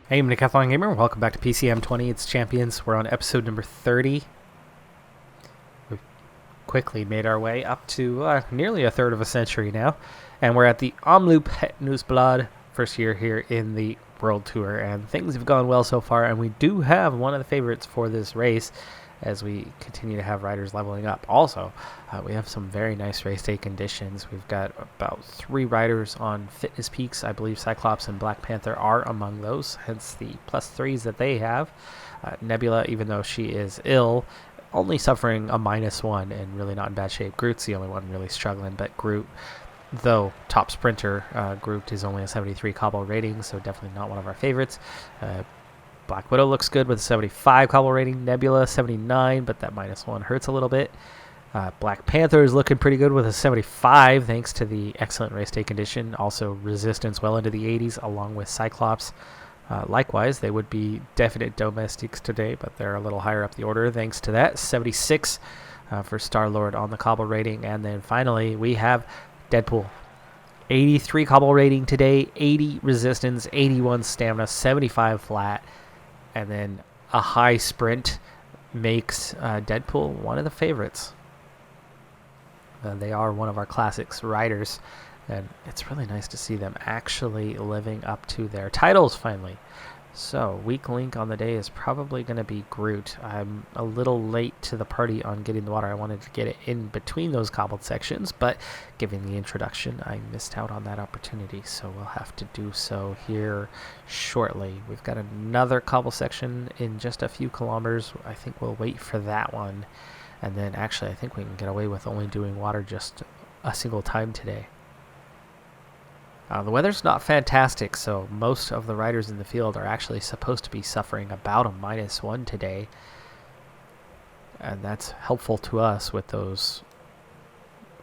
Hey, I'm Decathlon Gamer. Welcome back to PCM20. It's Champions. We're on episode number 30. We've quickly made our way up to nearly a third of a century now. And we're at the Omloop Het Nieuwsblad, first year here in the World Tour. And things have gone well so far. And we do have one of the favorites for this race as we continue to have riders leveling up. Also, we have some very nice race day conditions. We've got about 3 riders on fitness peaks. I believe Cyclops and Black Panther are among those, hence the +3s that they have. Nebula, even though she is ill, only suffering a -1 and really not in bad shape. Groot's the only one really struggling, but Groot, though top sprinter, Groot is only a 73 cobble rating, so definitely not one of our favorites. Black Widow looks good with a 75 cobble rating. Nebula 79, but that -1 hurts a little bit. Black Panther is looking pretty good with a 75 thanks to the excellent race day condition. Also resistance well into the 80s along with Cyclops. Likewise, they would be definite domestics today, but they're a little higher up the order thanks to that. 76 for Star-Lord on the cobble rating. And then finally, we have Deadpool. 83 cobble rating today, 80 resistance, 81 stamina, 75 flat. And then a high sprint makes Deadpool one of the favorites. They are one of our classics riders, and it's really nice to see them actually living up to their titles finally. So, weak link on the day is probably going to be Groot. I'm a little late to the party on getting the water. I wanted to get it in between those cobbled sections, but given the introduction, I missed out on that opportunity. So we'll have to do so here shortly. We've got another cobble section in just a few kilometers. I think we'll wait for that one. And then actually, I think we can get away with only doing water just a single time today. The weather's not fantastic, so most of the riders in the field are actually supposed to be suffering about a -1 today. And that's helpful to us with those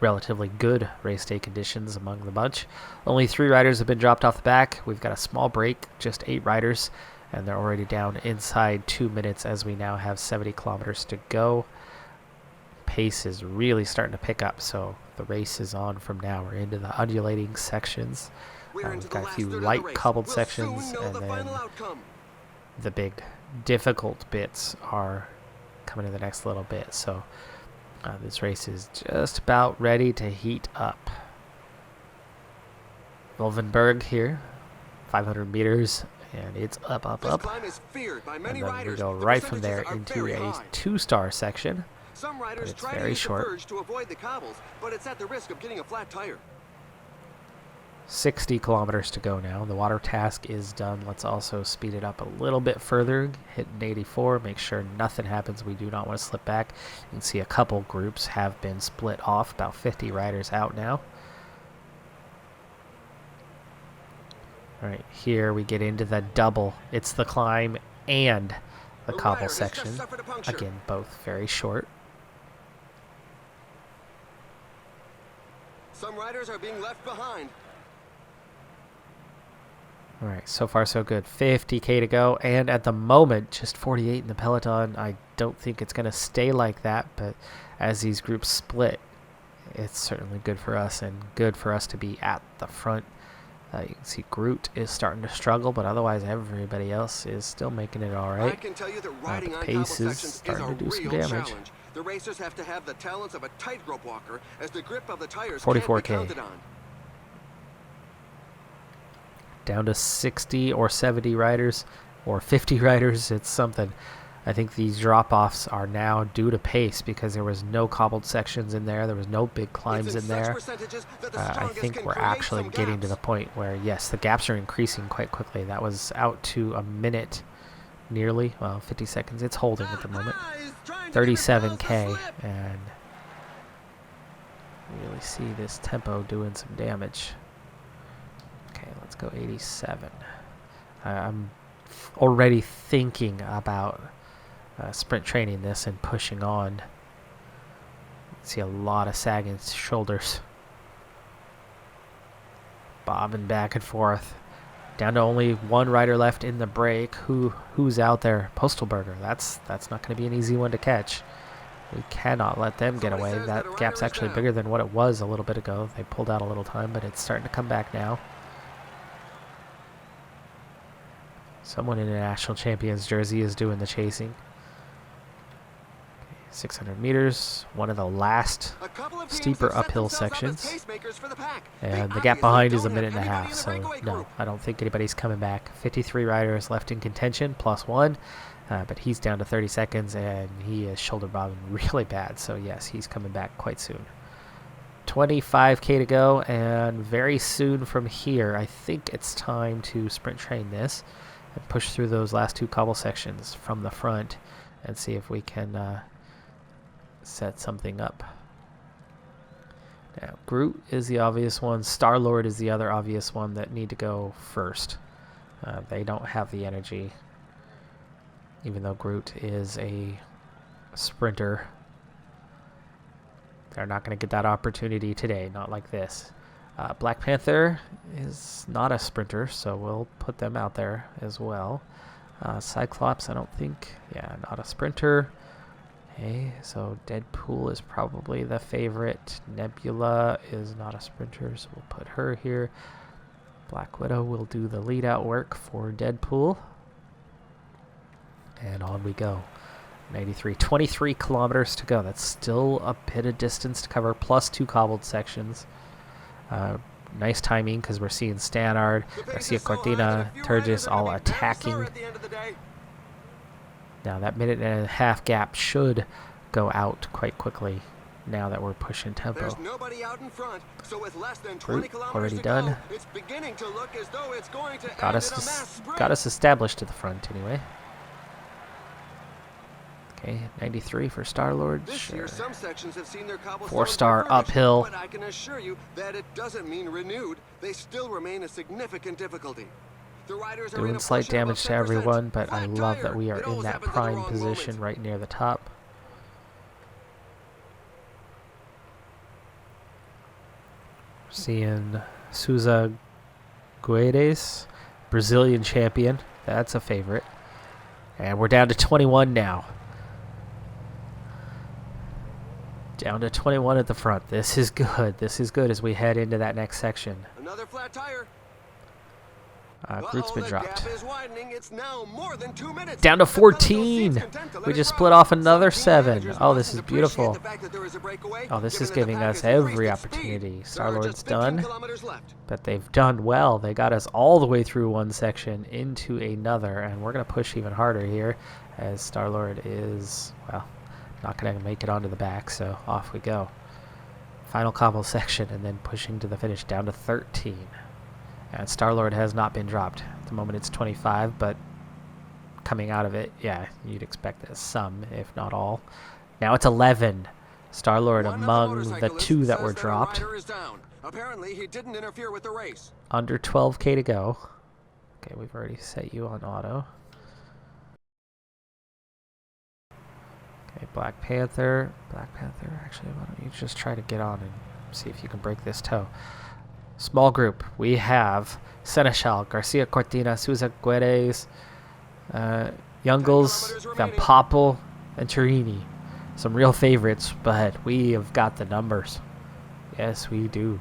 relatively good race day conditions among the bunch. Only 3 riders have been dropped off the back. We've got a small break, just 8 riders, and they're already down inside 2 minutes as we now have 70 kilometers to go. Pace is really starting to pick up, so the race is on from now. We're into the undulating sections. We've got a few light cobbled sections, and then the big difficult bits are coming in the next little bit. So this race is just about ready to heat up. Wolvenberg here, 500 meters, and it's up. And then we go right from there into a 2-star section. Some riders it's try very to short. use the verge to avoid the cobbles, but it's at the risk of getting a flat tire. 60 kilometers to go now. The water task is done. Let's also speed it up a little bit further. Hitting 84. Make sure nothing happens. We do not want to slip back. You can see a couple groups have been split off. About 50 riders out now. All right, here we get into the double. It's the climb and the cobble section. Again, both very short. Some riders are being left behind. All right, so far so good. 50K to go, and at the moment, just 48 in the peloton. I don't think it's going to stay like that, but as these groups split, it's certainly good for us and good for us to be at the front. You can see Groot is starting to struggle, but otherwise everybody else is still making it all right. I can tell you that riding on pace cobble is sections starting to do is a some real damage. challenge. The racers have to have the talents of a tightrope walker, as the grip of the tires 44K. can't be counted on. Down to 60 or 70 riders or 50 riders. It's something. I think these drop-offs are now due to pace because there was no cobbled sections in there. There was no big climbs in there. I think we're actually getting to the point where, yes, the gaps are increasing quite quickly. That was out to a minute nearly. Well, 50 seconds. It's holding at the moment. 37K, and really see this tempo doing some damage. Okay, let's go 87. I'm already thinking about sprint training this and pushing on. See a lot of sagging shoulders. Bobbing back and forth. Down to only 1 rider left in the break. Who's out there? Postal Burger. That's not going to be an easy one to catch. We cannot let them get away. That gap's actually bigger than what it was a little bit ago. They pulled out a little time, but it's starting to come back now. Someone in a national champion's jersey is doing the chasing. 600 meters, one of the last steeper uphill sections. And the gap behind is a minute and a half, so no, I don't think anybody's coming back. 53 riders left in contention, plus one, but he's down to 30 seconds, and he is shoulder bobbing really bad, so yes, he's coming back quite soon. 25K to go, and very soon from here, I think it's time to sprint train this and push through those last two cobble sections from the front and see if we can set something up. Now, Groot is the obvious one. Star-Lord is the other obvious one that need to go first. They don't have the energy, even though Groot is a sprinter. They're not going to get that opportunity today, not like this. Black Panther is not a sprinter, so we'll put them out there as well. Cyclops, I don't think, yeah, not a sprinter. Okay, so Deadpool is probably the favorite. Nebula is not a sprinter, so we'll put her here. Black Widow will do the lead out work for Deadpool. And on we go. 23 kilometers to go. That's still a bit of distance to cover, plus two cobbled sections. Nice timing because we're seeing Stannard, Garcia Cortina, Turgis all attacking. Now that minute and a half gap should go out quite quickly now that we're pushing tempo. There's nobody out in front, so with less than 20 kilometers already to done. Go, it's beginning to look as though it's going to Got end in a mass sprint. us established to the front anyway. Okay, 93 for Star-Lord. This Sure. year, some sections have seen their cobblestones 4-star refurbished, uphill. but I can assure you that it doesn't mean renewed. They still remain a significant difficulty. The riders are in Doing a slight portion damage above to 10%. everyone, but I Flat love tire. that we are It in always that happens at the prime wrong position moment. right near the top. Seeing Souza Guedes, Brazilian champion. That's a favorite. And we're down to 21 now. Down to 21 at the front. This is good. This is good as we head into that next section. Another flat tire. Groot's been the dropped. gap is widening. It's now more than 2 minutes. Down to The fellow 14. seems content to let We it just run. split off another Some team 7. managers Oh, this mustn't is appreciate beautiful. the fact that there is a breakaway, Oh, this is given that giving the pack us is every raced at speed. opportunity. There are Star-Lord's just 15 done, kilometers left. but they've done well. They got us all the way through one section into another, and we're going to push even harder here as Star-Lord is, well, not going to make it onto the back, so off we go. Final cobble section, and then pushing to the finish down to 13. And Star-Lord has not been dropped. At the moment it's 25, but coming out of it, yeah, you'd expect that some, if not all. Now it's 11. Star-Lord One of among the motorcyclists 2 that says were a dropped. rider is down. Apparently, he didn't interfere with the race. Under 12K to go. Okay, we've already set you on auto. Okay, Black Panther. Actually, why don't you just try to get on and see if you can break this toe. Small group. We have Seneschal, Garcia Cortina, Souza Guedes, Youngles, Van Poppel, and Turini. Some real favorites, but we have got the numbers. Yes, we do.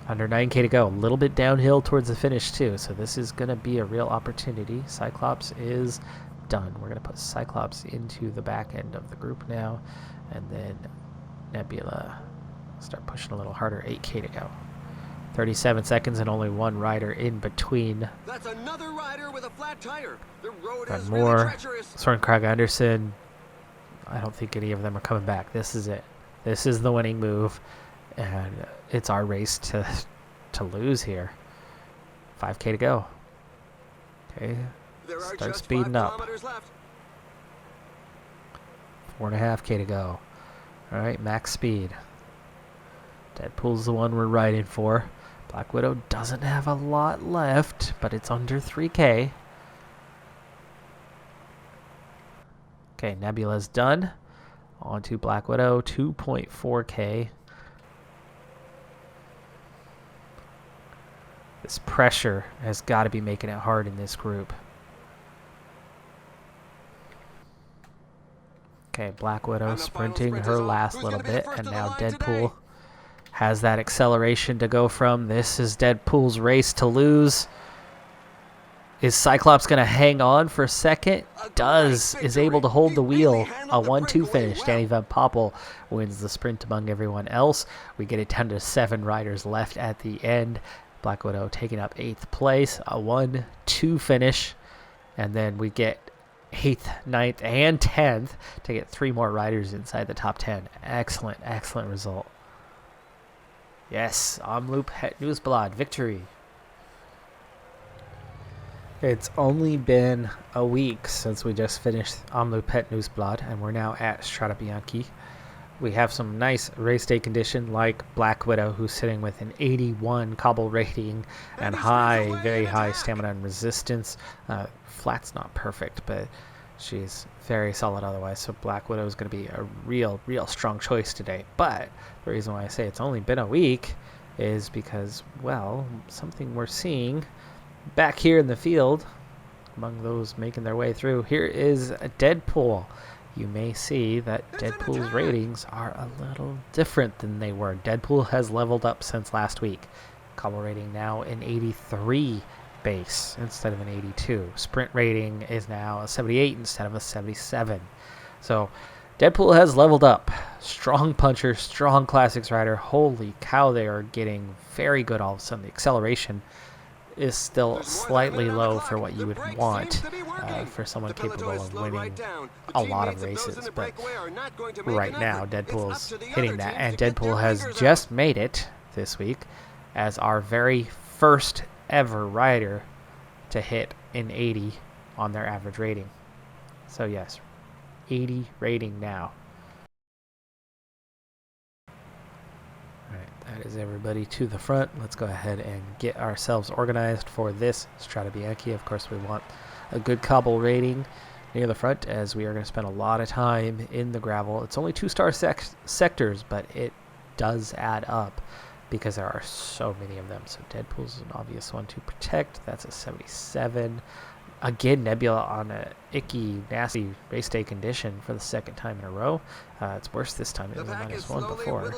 Under 9K to go. A little bit downhill towards the finish, too, so this is going to be a real opportunity. Cyclops is done. We're going to put Cyclops into the back end of the group now, and then Nebula start pushing a little harder. 8K to go. 37 seconds and only one rider in between. That's another rider with a flat tire. The road Van is Moore, really treacherous. Soren Anderson. I don't think any of them are coming back. This is it. This is the winning move, and it's our race to lose here. 5K to go. Okay, There are start just speeding 5 up. kilometers left. 4.5K to go. All right, max speed. Deadpool's the one we're riding for. Black Widow doesn't have a lot left, but it's under 3K. Okay, Nebula's done. On to Black Widow, 2.4K. This pressure has got to be making it hard in this group. Okay, Black Widow And the final sprinting sprint her is on. last Who's little gonna be the bit, first and to the now line Deadpool today? has that acceleration to go from. This is Deadpool's race to lose. Is Cyclops going to hang on for a second? Is able to hold the wheel. A 1-2 finish. Danny Van Poppel wins the sprint among everyone else. We get it down to 7 riders left at the end. Black Widow taking up 8th place. A 1-2 finish. And then we get 8th, 9th, and 10th to get 3 more riders inside the top 10. Excellent, excellent result. Yes, Omloop Het Nieuwsblad victory. It's only been a week since we just finished Omloop Het Nieuwsblad, and we're now at Strade Bianche. We have some nice race day condition like Black Widow, who's sitting with an 81 cobble rating and very high stamina and resistance. Flat's not perfect, but she's very solid otherwise. So Black Widow is going to be a real strong choice today. But the reason why I say it's only been a week is because, well, something we're seeing back here in the field among those making their way through. Here is Deadpool. You may see that Deadpool's ratings are a little different than they were. Deadpool has leveled up since last week. Cobble rating now an 83 base instead of an 82. Sprint rating is now a 78 instead of a 77. So Deadpool has leveled up. Strong puncher, strong classics rider. Holy cow, they are getting very good all of a sudden. The acceleration is still slightly low for what you would want for someone capable of winning a lot of races. But right now, Deadpool's hitting that. And Deadpool has just made it this week as our very first ever rider to hit an 80 on their average rating. So yes, 80 rating now. That is everybody to the front. Let's go ahead and get ourselves organized for this Strade Bianche. Of course, we want a good cobble rating near the front, as we are going to spend a lot of time in the gravel. It's only 2-star sectors, but it does add up because there are so many of them. So Deadpool's an obvious one to protect. That's a 77. Again, Nebula on a icky, nasty race day condition for the second time in a row. It's worse this time. It was a -1 before.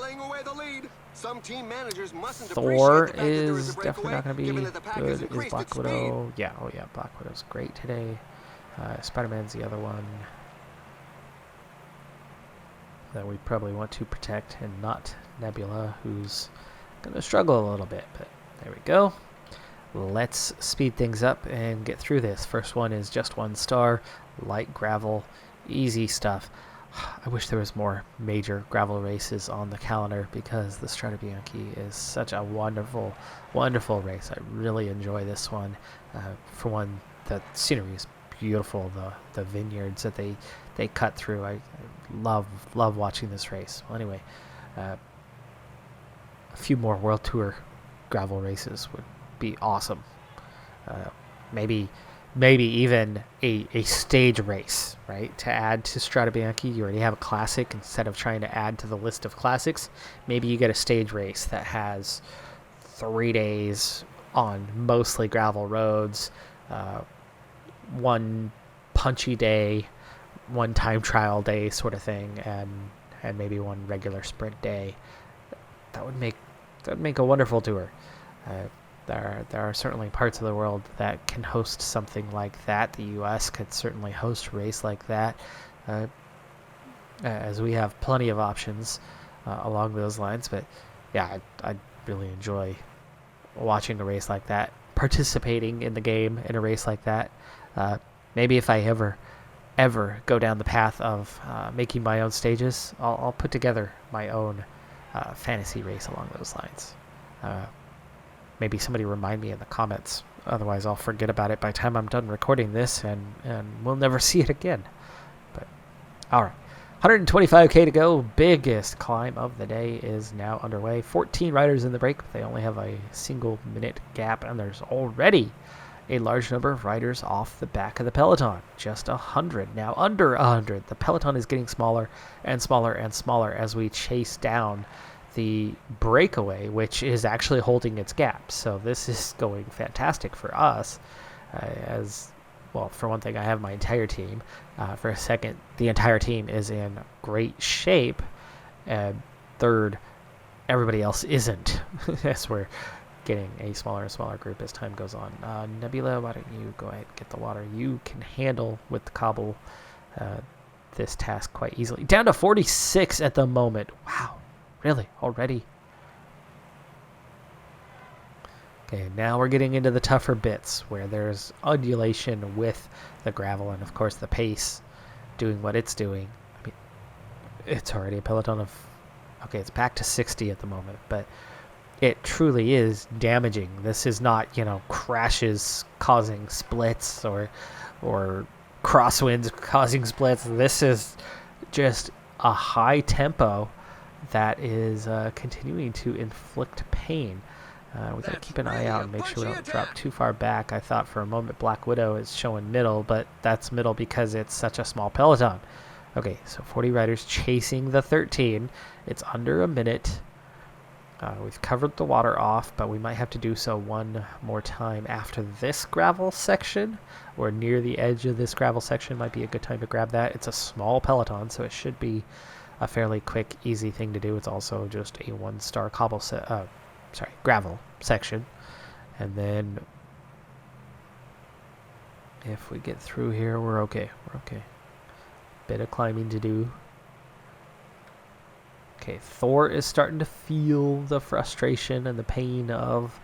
Some team managers mustn't Thor appreciate the fact that there is is a definitely not going to be given that the pack has good. Is increased Black its Widow? Yeah, oh yeah, Black Widow's great today. Spider-Man's the other one that we probably want to protect, and not Nebula, who's going to struggle a little bit. But there we go. Let's speed things up and get through this. First one is just 1 star, light gravel, easy stuff. I wish there was more major gravel races on the calendar, because the Strade Bianche is such a wonderful race. I really enjoy this one. For one, the scenery is beautiful. The vineyards that they cut through. I love watching this race. Well, anyway, a few more World Tour gravel races would be awesome. Maybe even a stage race, right? To add to Strade Bianche. You already have a classic. Instead of trying to add to the list of classics, maybe you get a stage race that has 3 days on mostly gravel roads, 1 punchy day, 1 time trial day sort of thing, and maybe 1 regular sprint day. That would make a wonderful tour. There are certainly parts of the world that can host something like that. The U.S. could certainly host a race like that, as we have plenty of options along those lines. But yeah, I'd really enjoy watching a race like that, participating in the game in a race like that. Maybe if I ever go down the path of making my own stages, I'll put together my own fantasy race along those lines. Maybe somebody remind me in the comments. Otherwise, I'll forget about it by the time I'm done recording this, and we'll never see it again. But all right, 125K to go. Biggest climb of the day is now underway. 14 riders in the break. They only have a single-minute gap, and there's already a large number of riders off the back of the peloton. Just 100 now, under 100. The peloton is getting smaller and smaller and smaller as we chase down the breakaway, which is actually holding its gap. So this is going fantastic for us. As well, for one thing, I have my entire team. For a second, the entire team is in great shape. Third, everybody else isn't. As we're getting a smaller and smaller group as time goes on. Nebula, why don't you go ahead and get the water? You can handle with the cobble this task quite easily. Down to 46 at the moment. Wow, really? Already? Okay, now we're getting into the tougher bits where there's undulation with the gravel and, of course, the pace doing what it's doing. I mean, it's already a peloton of... Okay, it's back to 60 at the moment, but it truly is damaging. This is not, you know, crashes causing splits or crosswinds causing splits. This is just a high tempo that is continuing to inflict pain. We gotta keep an eye out and make sure we don't drop too far back. I thought for a moment Black Widow is showing middle, but that's middle because it's such a small peloton. Okay, so 40 riders chasing the 13. It's under a minute. We've covered the water off, but we might have to do so one more time after this gravel section, or near the edge of this gravel section might be a good time to grab that. It's a small peloton, so it should be a fairly quick, easy thing to do. It's also just a one-star gravel section. And then if we get through here, we're okay. We're okay. Bit of climbing to do. Okay, Thor is starting to feel the frustration and the pain of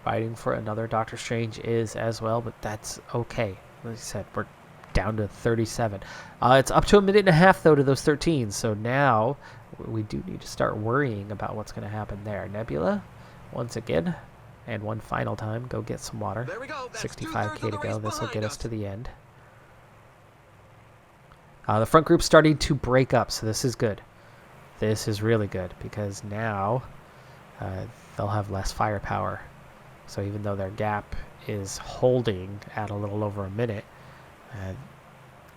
fighting for another Doctor Strange is as well, but that's okay. Like I said, we're down to 37. It's up to a minute and a half, though, to those 13, so now we do need to start worrying about what's going to happen there. Nebula, once again, and one final time, go get some water. There we go. 65k to go. This will get us to the end. The front group's starting to break up, so this is good. This is really good because now they'll have less firepower. So even though their gap is holding at a little over a minute,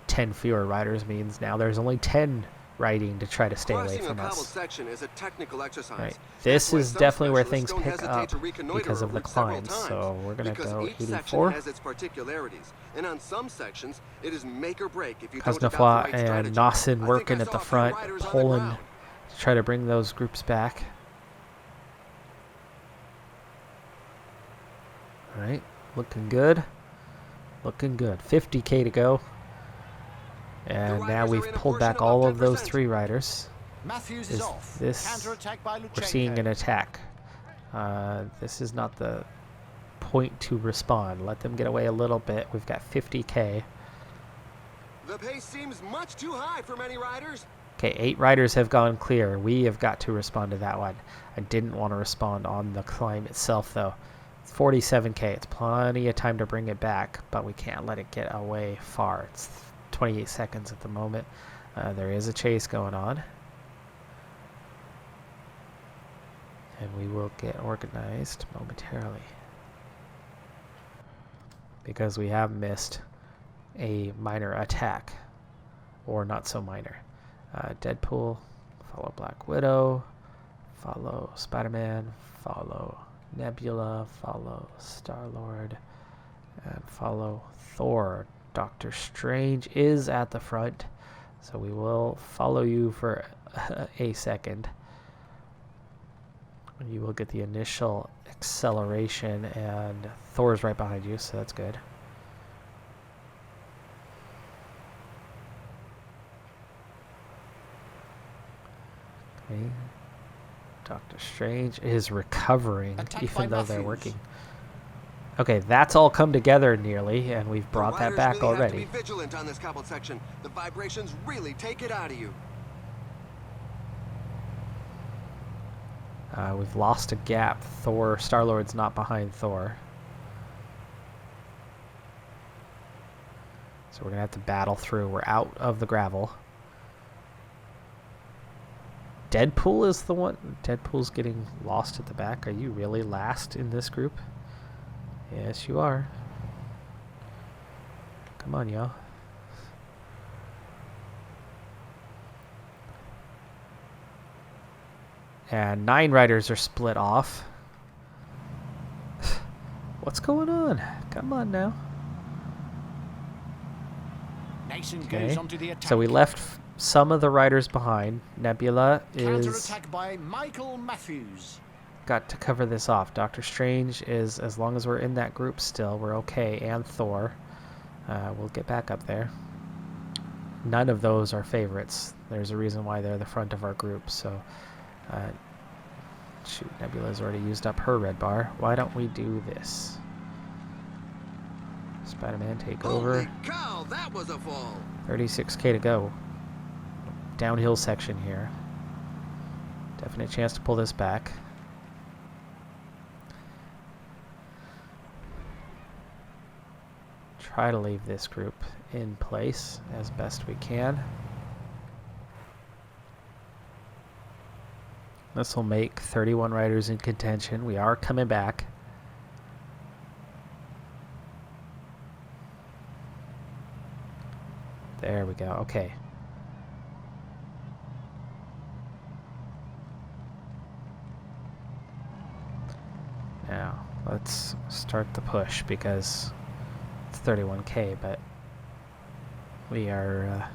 10 fewer riders means now there's only 10 riding to try to stay away from us. Section is a technical exercise. Right. This is definitely where things pick up because of the climbs. So we're going to go 84. Has its particularities, and on some sections it is make or break if you Cosnefroid and Nawson working at the front, pulling to try to bring those groups back. All right, looking good. Looking good. 50k to go. And now we've pulled back all of those 3 riders. We're seeing an attack. This is not the point to respond. Let them get away a little bit. We've got 50k. The pace seems much too high for many riders. Okay, 8 riders have gone clear. We have got to respond to that one. I didn't want to respond on the climb itself, though. 47k. It's plenty of time to bring it back, but we can't let it get away far. It's 28 seconds at the moment. There is a chase going on. And we will get organized momentarily. Because we have missed a minor attack. Or not so minor. Deadpool, follow Black Widow, follow Spider-Man, follow Nebula, follow Star-Lord, and follow Thor. Doctor Strange is at the front, so we will follow you for a second. You will get the initial acceleration, and Thor's right behind you, so that's good. Okay. Doctor Strange is recovering, even though they're working. Okay, that's all come together nearly, and we've brought that back already. Have to be vigilant on this cobbled section. The vibrations really take it out of you. We've lost a gap. Star-Lord's not behind Thor. So we're going to have to battle through. We're out of the gravel. Deadpool is the one. Deadpool's getting lost at the back. Are you really last in this group? Yes, you are. Come on, y'all. And 9 riders are split off. What's going on? Come on now. Okay. So we left some of the riders behind. Nebula is attack by Michael Matthews. got to cover this off. Doctor Strange is, as long as we're in that group still, we're okay. And Thor. We'll get back up there. None of those are favorites. There's a reason why they're the front of our group. So, shoot, Nebula's already used up her red bar. Why don't we do this? Spider-Man, take over. Holy cow, that was a fall. 36k to go. Downhill section here. Definite chance to pull this back. Try to leave this group in place as best we can. This will make 31 riders in contention. We are coming back. There we go. Okay. Now, let's start the push because it's 31k, but we are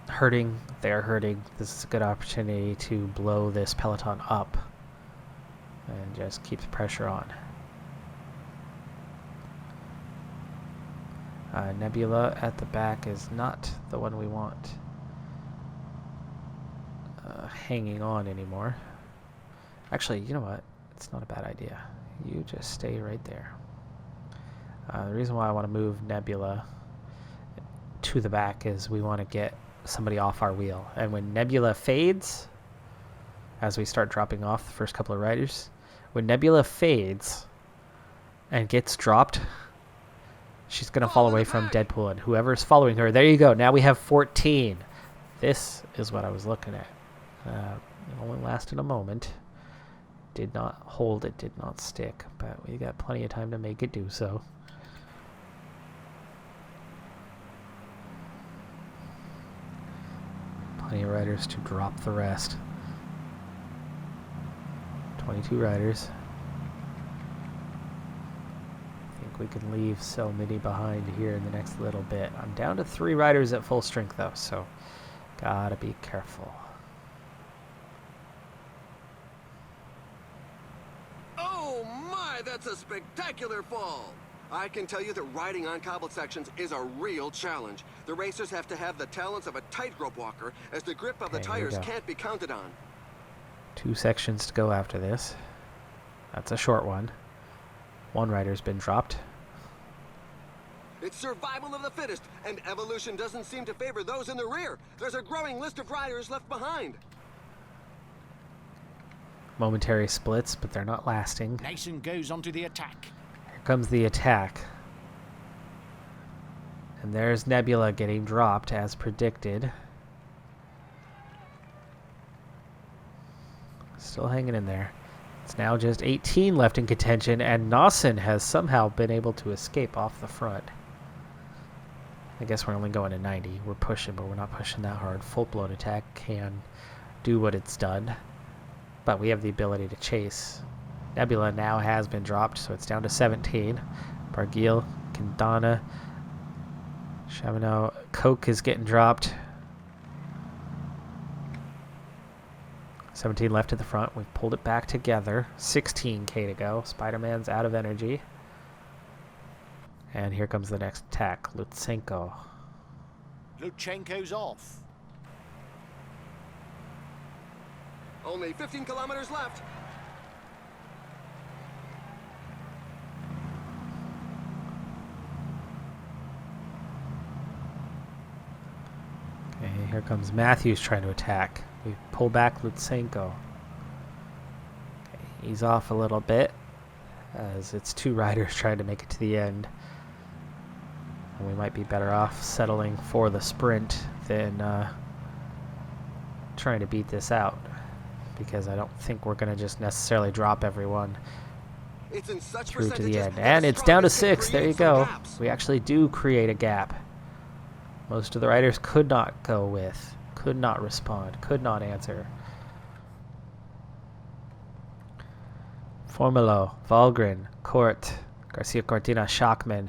hurting. They're hurting. This is a good opportunity to blow this peloton up and just keep the pressure on. Nebula at the back is not the one we want hanging on anymore. Actually, you know what? It's not a bad idea. You just stay right there. The reason why I want to move Nebula to the back is we want to get somebody off our wheel. And when Nebula fades, as we start dropping off the first couple of riders, when Nebula fades and gets dropped, she's going to fall away from Deadpool and whoever's following her. There you go. Now we have 14. This is what I was looking at. It only lasted a moment. Did not hold. It did not stick. But we got plenty of time to make it do so. Plenty of riders to drop the rest. 22 riders. We can leave so many behind here in the next little bit. I'm down to 3 riders at full strength though, so gotta be careful. Oh my, that's a spectacular fall. I can tell you that riding on cobbled sections is a real challenge. The racers have to have the talents of a tightrope walker, as the grip of the tires can't be counted on. 2 sections to go after this. That's a short one. 1 rider's been dropped. It's survival of the fittest, and evolution doesn't seem to favor those in the rear. There's a growing list of riders left behind. Momentary splits, but they're not lasting. Nason goes onto the attack. Here comes the attack. And there's Nebula getting dropped as predicted. Still hanging in there. It's now just 18 left in contention, and Nason has somehow been able to escape off the front. I guess we're only going to 90. We're pushing, but we're not pushing that hard. Full-blown attack can do what it's done, but we have the ability to chase. Nebula now has been dropped, so it's down to 17. Barguil, Quintana, Chavino, Coke is getting dropped. 17 left at the front. We've pulled it back together. 16k to go. Spider-Man's out of energy. And here comes the next attack. Lutsenko. Lutsenko's off. Only 15 kilometers left. Okay, here comes Matthews trying to attack. We pull back Lutsenko. Okay, he's off a little bit as it's 2 riders trying to make it to the end. And we might be better off settling for the sprint than trying to beat this out, because I don't think we're going to just necessarily drop everyone It's in such through to the percentages end. that And the it's down to strongest can 6. There you create some go. gaps. We actually do create a gap. Most of the riders could not go with, could not respond, could not answer. Formulo, Valgren, Court, Garcia Cortina, Schachman,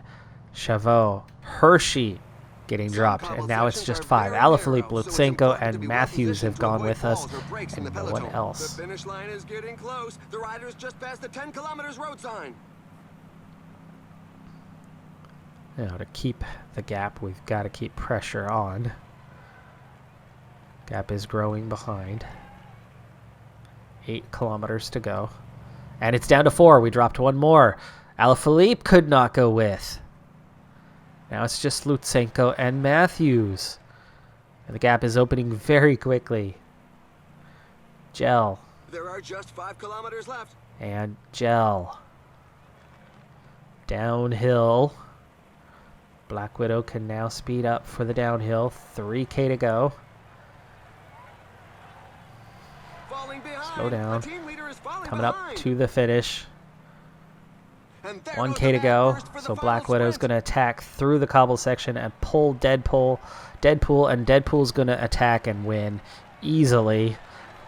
Chavot, Hershey, getting dropped. And now it's just 5. Alaphilippe, Lutsenko, and Matthews have gone with us, and no one else. The finish line is getting close. The riders just passed the 10 kilometers road sign. Now, to keep the gap, we've got to keep pressure on. Gap is growing behind. 8 kilometers to go. And it's down to 4. We dropped one more. Alaphilippe could not go with. Now it's just Lutsenko and Matthews. And the gap is opening very quickly. Gel. There are just 5 kilometers left. And Gel. Downhill. Black Widow can now speed up for the downhill. 3K to go. Falling behind. Slow down. The team leader is falling Coming behind. up to the finish. And there 1K goes to the man go. first for the So final Black Widow's sprint. going to attack through the cobble section and pull Deadpool. And Deadpool's going to attack and win easily.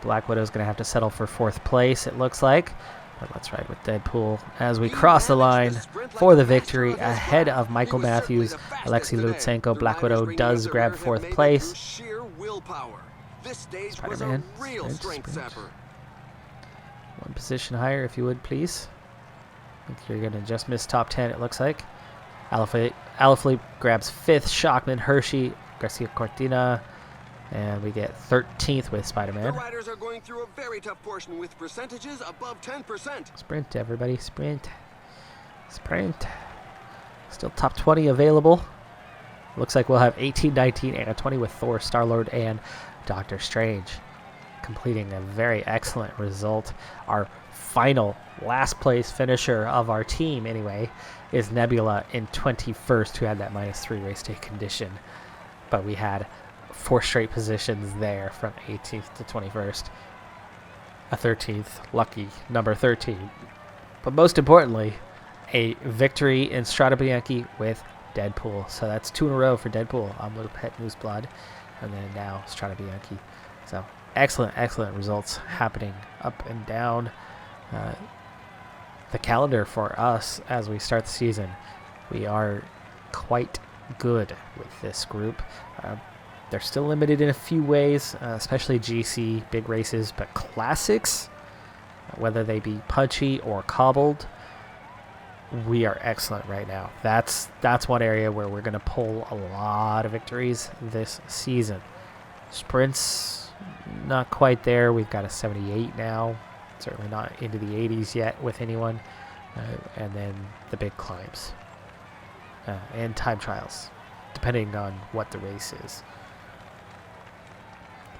Black Widow's going to have to settle for 4th place, it looks like. But let's ride with Deadpool as we cross the line for the victory ahead of Michael Matthews, Alexei Lutsenko. Black Widow does grab 4th place. Sheer willpower. This stage was a Spider-Man, real sprint, strength sprint. zapper. One position higher, if you would, please. I think you're going to just miss top 10, it looks like. Alaphilippe grabs 5th. Shockman, Hershey, Garcia Cortina. And we get 13th with The Spider-Man. riders are going through a very tough portion with percentages above 10%. Sprint, everybody. Sprint. Sprint. Still top 20 available. Looks like we'll have 18, 19, and a 20 with Thor, Star-Lord, and Doctor Strange. Completing a very excellent result. Our final last place finisher of our team, anyway, is Nebula in 21st, who had that -3 race day condition. But we had 4 straight positions there from 18th to 21st. A 13th, lucky number 13. But most importantly, a victory in Strade Bianche with Deadpool. So that's 2 in a row for Deadpool. Omloop, Het Moose Blood, and then now Strade Bianche. So excellent, excellent results happening up and down the calendar for us as we start the season. We are quite good with this group. They're still limited in a few ways, especially GC, big races, but classics, whether they be punchy or cobbled, we are excellent right now. That's one area where we're going to pull a lot of victories this season. Sprints, not quite there. We've got a 78 now. Certainly not into the 80s yet with anyone. And then the big climbs and time trials, depending on what the race is.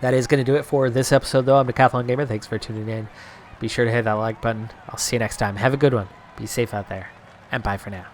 That is going to do it for this episode, though. I'm Decathlon Gamer. Thanks for tuning in. Be sure to hit that like button. I'll see you next time. Have a good one. Be safe out there. And bye for now.